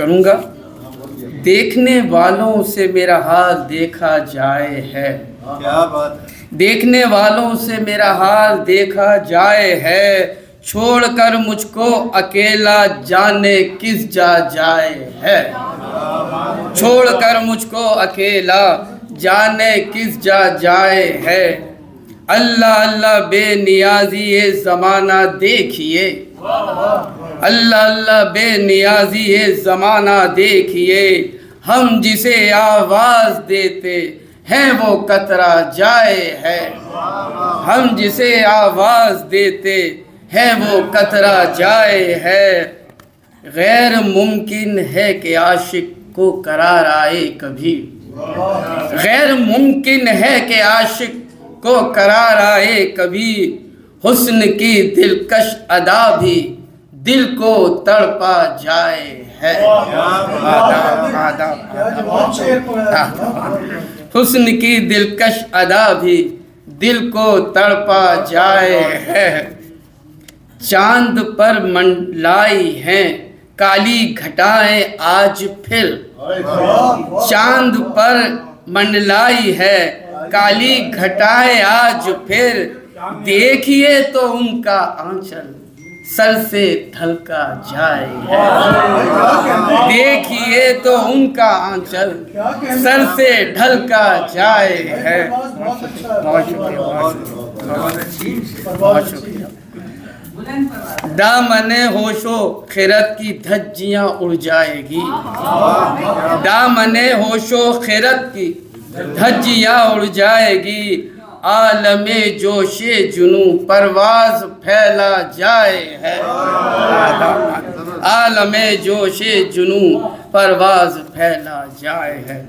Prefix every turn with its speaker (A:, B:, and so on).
A: کروں گا۔ دیکھنے والوں سے میرا حال دیکھا جائے ہے،
B: کیا بات ہے،
A: دیکھنے والوں سے میرا حال دیکھا جائے ہے، چھوڑ کر مجھ کو اکیلا جانے کس جا جائے ہے، چھوڑ کر مجھ کو اکیلا جانے کس جا جائے ہے۔ اللہ اللہ بے نیازی یہ زمانہ دیکھیے، اللہ اللہ بے نیازی یہ زمانہ دیکھیے، ہم جسے آواز دیتے ہیں وہ قطرہ جائے ہے، ہم جسے آواز دیتے ہیں وہ قطرہ جائے ہے۔ غیر ممکن ہے کہ عاشق کو قرار آئے کبھی، غیر ممکن ہے کہ عاشق کو قرار آئے کبھی، حسن کی دلکش ادا بھی دل کو تڑپا جائے ہے، حسن کی دلکش ادا بھی دل کو تڑپا جائے ہے۔ چاند پر منڈلائی ہیں کالی گھٹائیں آج پھر، چاند پر منڈلائی ہے کالی گھٹائیں آج پھر، دیکھیے تو ان کا آنچل سر سے ڈھلکا جائے ہے، دیکھیے تو ان کا آنچل سر سے ڈھلکا جائے ہے۔ بہت شکریہ۔ دامن ہوش و خیرت کی دھجیاں اڑ جائے گی، دامن ہوش و خیرت کی دھجیاں اڑ جائے گی، عالم جوش جنوں پرواز پھیلا جائے ہے، عالم جوش جنوں پرواز پھیلا جائے ہے۔